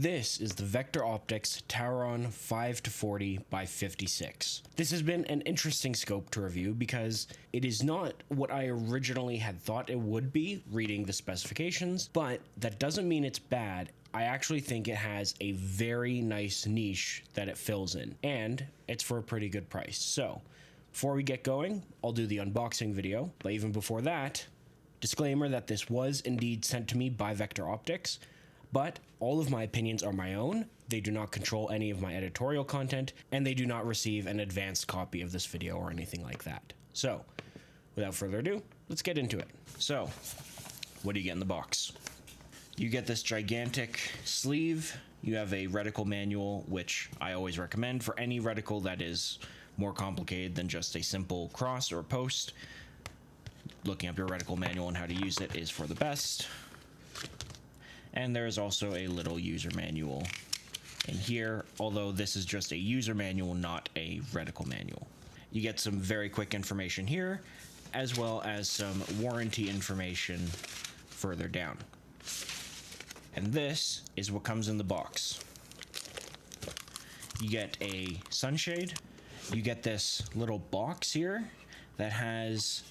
This is the Vector Optics Tauron 5-40 by 56. This has been an interesting scope to review because it is not what I originally had thought it would be reading the specifications, but that doesn't mean it's bad. I actually think it has a very nice niche that it fills in, and it's for a pretty good price. So, before we get going, I'll do the unboxing video, but even before that, disclaimer that this was indeed sent to me by Vector Optics, but all of my opinions are my own. They do not control any of my editorial content, and they do not receive an advanced copy of this video or anything like that. So, without further ado, let's get into it. So, what do you get in the box? You get this gigantic sleeve. You have a reticle manual, which I always recommend for any reticle that is more complicated than just a simple cross or post. Looking up your reticle manual and how to use it is for the best. And there is also a little user manual in here, although this is just a user manual, not a reticle manual. You get some very quick information here, as well as some warranty information further down. And this is what comes in the box. You get a sunshade. You get this little box here that has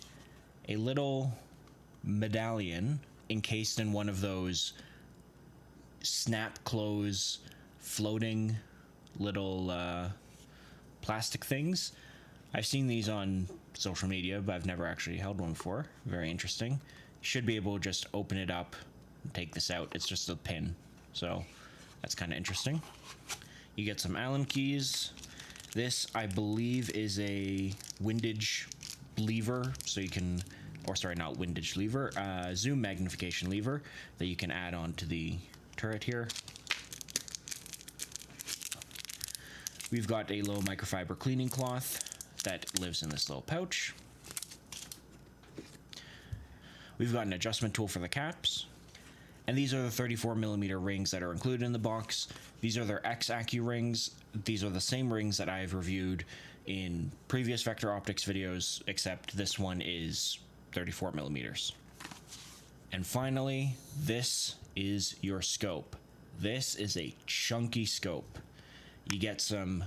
a little medallion encased in one of those snap close floating little plastic things. I've seen these on social media, but I've never actually held one before. Very interesting. You should be able to just open it up and take this out. It's just a pin, so that's kind of interesting. You get some Allen keys. This, I believe, is a windage lever, so you can, or sorry, not windage lever, zoom magnification lever that you can add on to the turret here. We've got a little microfiber cleaning cloth that lives in this little pouch. We've got an adjustment tool for the caps. And these are the 34mm rings that are included in the box. These are their X-Accu rings. These are the same rings that I have reviewed in previous Vector Optics videos, except this one is 34mm. And finally, this is your scope. This is a chunky scope. You get some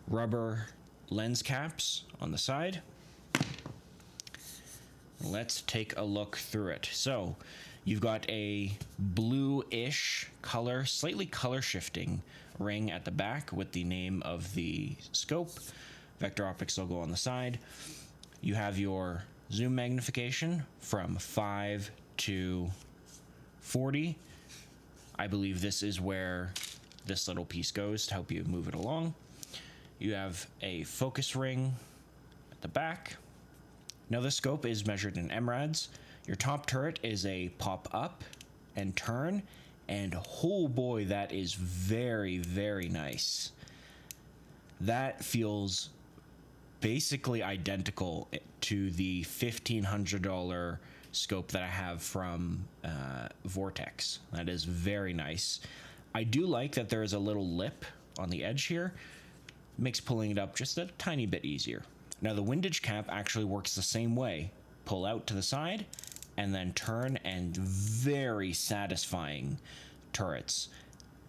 rubber lens caps on the side. Let's take a look through it. So, you've got a blue-ish color, slightly color shifting ring at the back with the name of the scope, Vector Optics logo on the side. You have your zoom magnification from 5 to 40. I believe this is where this little piece goes to help you move it along. You have a focus ring at the back. Now this scope is measured in MRADs. Your top turret is a pop up and turn, and oh boy, that is very, very nice. That feels basically identical to the $1,500 scope that I have from Vortex. That is very nice. I do like that there is a little lip on the edge here. Makes pulling it up just a tiny bit easier. Now the windage cap actually works the same way. Pull out to the side and then turn, and very satisfying turrets.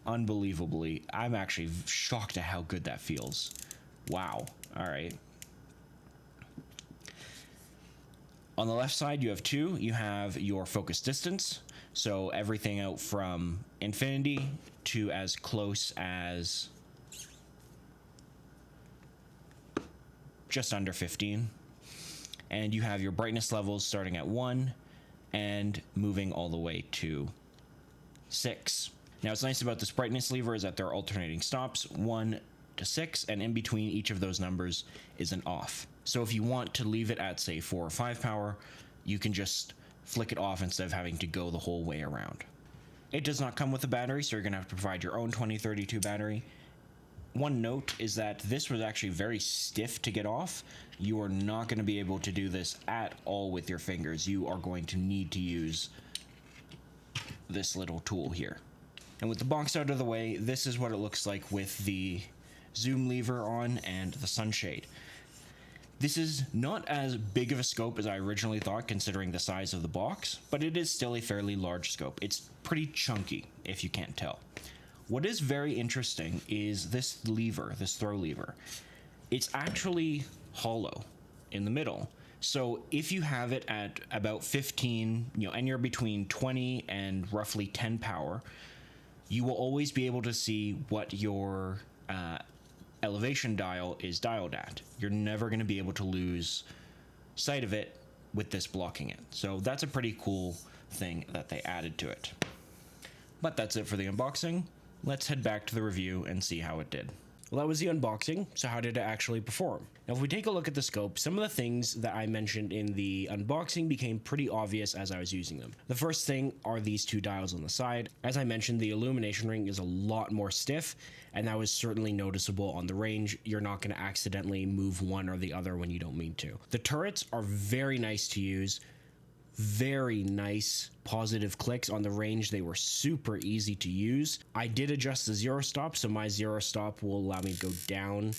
Unbelievably. I'm actually shocked at how good that feels. Wow. All right. On the left side, you have two. You have your focus distance, so everything out from infinity to as close as just under 15. And you have your brightness levels starting at 1 and moving all the way to 6. Now, what's nice about this brightness lever is that there are alternating stops, 1 to 6, and in between each of those numbers is an off. So if you want to leave it at, say, 4 or 5 power, you can just flick it off instead of having to go the whole way around. It does not come with a battery, so you're going to have to provide your own 2032 battery. One note is that this was actually very stiff to get off. You are not going to be able to do this at all with your fingers. You are going to need to use this little tool here. And with the box out of the way, this is what it looks like with the zoom lever on and the sunshade. This is not as big of a scope as I originally thought, considering the size of the box, but it is still a fairly large scope. It's pretty chunky, if you can't tell. What is very interesting is this lever, this throw lever. It's actually hollow in the middle. So if you have it at about 15, and you're between 20 and roughly 10 power, you will always be able to see what your elevation dial is dialed at. You're never going to be able to lose sight of it with this blocking it. So that's a pretty cool thing that they added to it. But that's it for the unboxing. Let's head back to the review and see how it did. Well, that was the unboxing, so how did it actually perform? Now, if we take a look at the scope, some of the things that I mentioned in the unboxing became pretty obvious as I was using them. The first thing are these two dials on the side. As I mentioned, the illumination ring is a lot more stiff, and that was certainly noticeable on the range. You're not going to accidentally move one or the other when you don't mean to. The turrets are very nice to use. Very nice positive clicks on the range. They were super easy to use. I did adjust the zero stop, so my zero stop will allow me to go down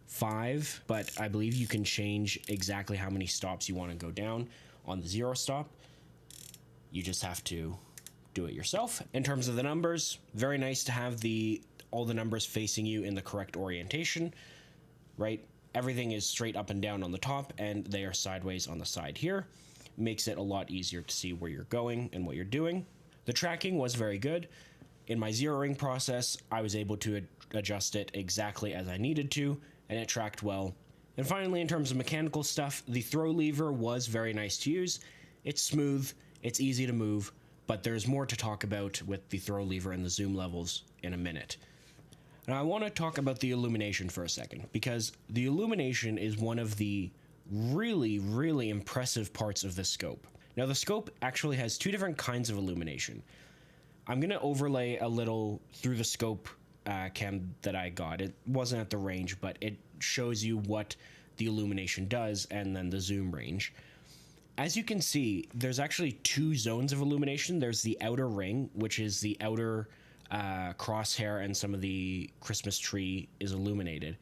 5, but I believe you can change exactly how many stops you want to go down on the zero stop. You just have to do it yourself. In terms of the numbers, very nice to have all the numbers facing you in the correct orientation, right? Everything is straight up and down on the top, and they are sideways on the side here. Makes it a lot easier to see where you're going and what you're doing. The tracking was very good. In my zeroing process, I was able to adjust it exactly as I needed to, and it tracked well. And finally, in terms of mechanical stuff, the throw lever was very nice to use. It's smooth, it's easy to move, but there's more to talk about with the throw lever and the zoom levels in a minute. Now, I want to talk about the illumination for a second, because the illumination is one of the really impressive parts of this scope. Now, the scope actually has two different kinds of illumination. I'm going to overlay a little through the scope cam that I got. It wasn't at the range, but it shows you what the illumination does and then the zoom range. As you can see, there's actually two zones of illumination. There's the outer ring, which is the outer crosshair, and some of the Christmas tree is illuminated.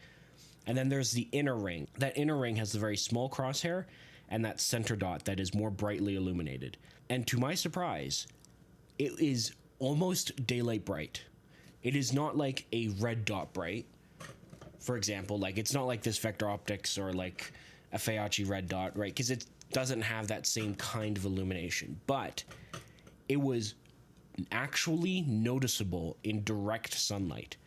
And then there's the inner ring. That inner ring has the very small crosshair and that center dot that is more brightly illuminated. And to my surprise, it is almost daylight bright. It is not like a red dot bright. For example, like it's not like this Vector Optics or like a Feyachi red dot, right? Because it doesn't have that same kind of illumination. But it was actually noticeable in direct sunlight.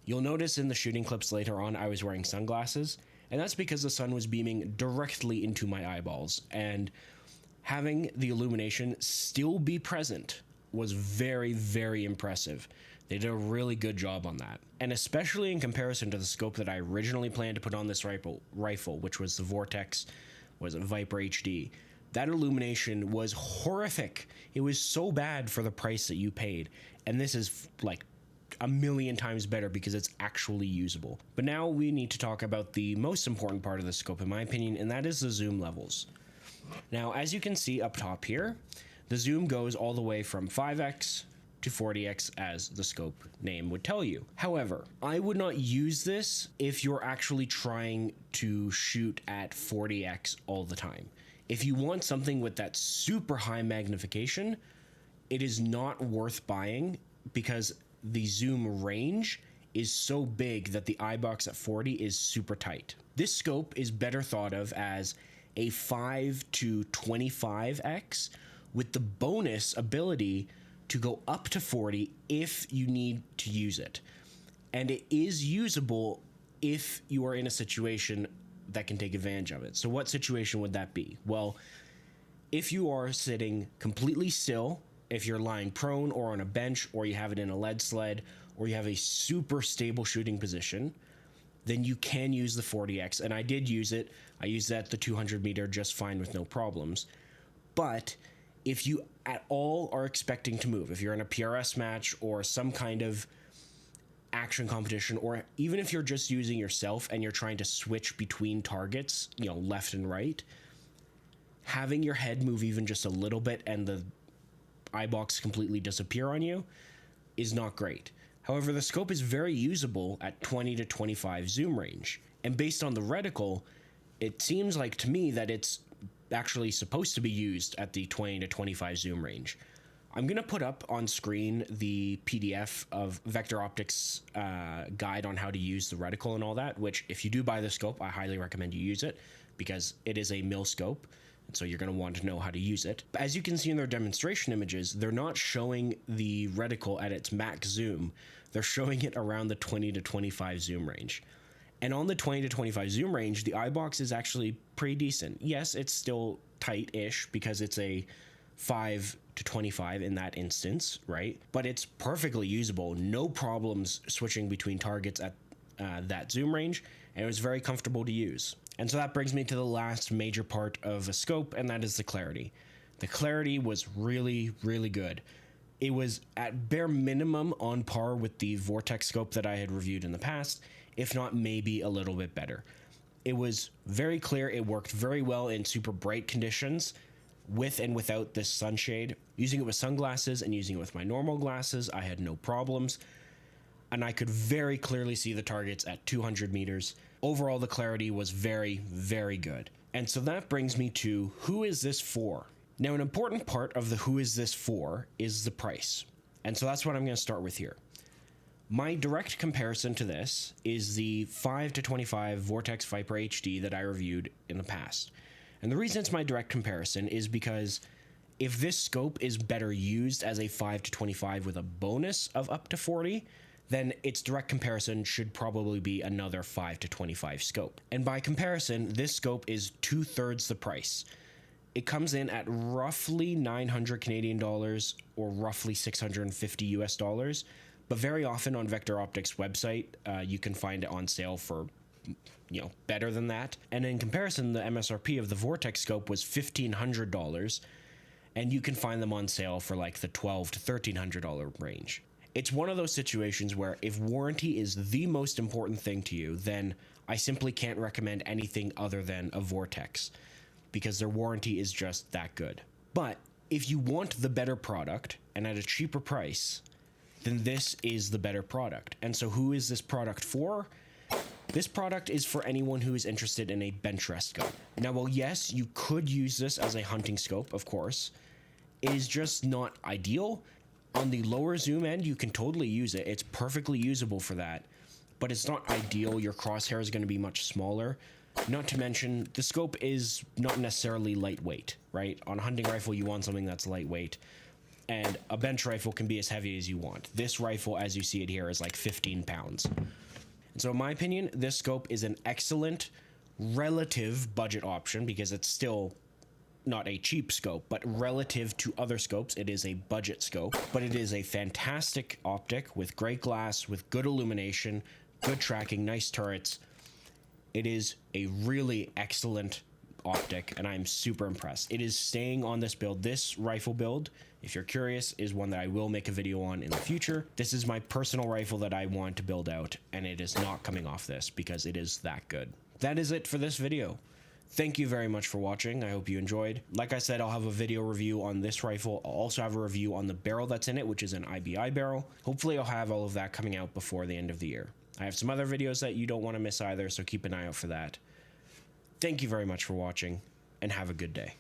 You'll notice in the shooting clips later on, I was wearing sunglasses, and that's because the sun was beaming directly into my eyeballs, and having the illumination still be present was very impressive. They did a really good job on that, and especially in comparison to the scope that I originally planned to put on this rifle, which was the Vortex, was a Viper HD. That illumination was horrific. It was so bad for the price that you paid, and this is like a million times better because it's actually usable. But now we need to talk about the most important part of the scope, in my opinion, and that is the zoom levels. Now, as you can see up top here, the zoom goes all the way from 5x to 40x, as the scope name would tell you. However, I would not use this if you're actually trying to shoot at 40x all the time. If you want something with that super high magnification, it is not worth buying because the zoom range is so big that the eye box at 40 is super tight. This scope is better thought of as a 5 to 25x with the bonus ability to go up to 40 if you need to use it. And it is usable if you are in a situation that can take advantage of it. So what situation would that be? Well, if you are sitting completely still, if you're lying prone or on a bench, or you have it in a lead sled, or you have a super stable shooting position, then you can use the 40x. And I did use it. I used that at the 200 meter just fine with no problems. But if you at all are expecting to move, if you're in a PRS match or some kind of action competition, or even if you're just using yourself and you're trying to switch between targets, left and right, having your head move even just a little bit and the eye box completely disappear on you is not great. However, the scope is very usable at 20 to 25 zoom range. And based on the reticle, it seems like to me that it's actually supposed to be used at the 20 to 25 zoom range. I'm going to put up on screen the PDF of Vector Optics guide on how to use the reticle and all that, which if you do buy the scope, I highly recommend you use it because it is a mil scope. And so you're going to want to know how to use it. As you can see in their demonstration images, they're not showing the reticle at its max zoom. They're showing it around the 20 to 25 zoom range. And on the 20 to 25 zoom range, the eye box is actually pretty decent. Yes, it's still tight-ish because it's a 5 to 25 in that instance, right? But it's perfectly usable. No problems switching between targets at that zoom range, and it was very comfortable to use. And so that brings me to the last major part of a scope, and that is the clarity. The clarity was really, really good. It was at bare minimum on par with the Vortex scope that I had reviewed in the past, if not maybe a little bit better. It was very clear. It worked very well in super bright conditions with and without this sunshade. Using it with sunglasses and using it with my normal glasses, I had no problems. And I could very clearly see the targets at 200 meters. Overall, the clarity was very, very good. And so that brings me to who is this for? Now, an important part of the who is this for is the price. And so that's what I'm going to start with here. My direct comparison to this is the 5 to 25 Vortex Viper HD that I reviewed in the past. And the reason it's my direct comparison is because if this scope is better used as a 5 to 25 with a bonus of up to 40, then its direct comparison should probably be another 5 to 25 scope. And by comparison, this scope is 2/3 the price. It comes in at roughly 900 Canadian dollars or roughly 650 US dollars, but very often on Vector Optics website, you can find it on sale for better than that. And in comparison, the MSRP of the Vortex scope was $1,500, and you can find them on sale for like the $1,200 to $1,300 range. It's one of those situations where if warranty is the most important thing to you, then I simply can't recommend anything other than a Vortex because their warranty is just that good. But if you want the better product and at a cheaper price, then this is the better product. And so who is this product for? This product is for anyone who is interested in a bench rest scope. Now, well, yes, you could use this as a hunting scope, of course. It is just not ideal. On the lower zoom end, you can totally use it. It's perfectly usable for that, but it's not ideal. Your crosshair is going to be much smaller. Not to mention, the scope is not necessarily lightweight, right? On a hunting rifle, you want something that's lightweight, and a bench rifle can be as heavy as you want. This rifle, as you see it here, is like 15 pounds. And so in my opinion, this scope is an excellent relative budget option because it's still not a cheap scope, but relative to other scopes, it is a budget scope. But it is a fantastic optic with great glass, with good illumination, good tracking, nice turrets. It is a really excellent optic, and I'm super impressed. It is staying on this build. This rifle build, if you're curious, is one that I will make a video on in the future. This is my personal rifle that I want to build out, and it is not coming off this because it is that good. That is it for this video. Thank you very much for watching. I hope you enjoyed. Like I said, I'll have a video review on this rifle. I'll also have a review on the barrel that's in it, which is an IBI barrel. Hopefully I'll have all of that coming out before the end of the year. I have some other videos that you don't want to miss either, so keep an eye out for that. Thank you very much for watching, and have a good day.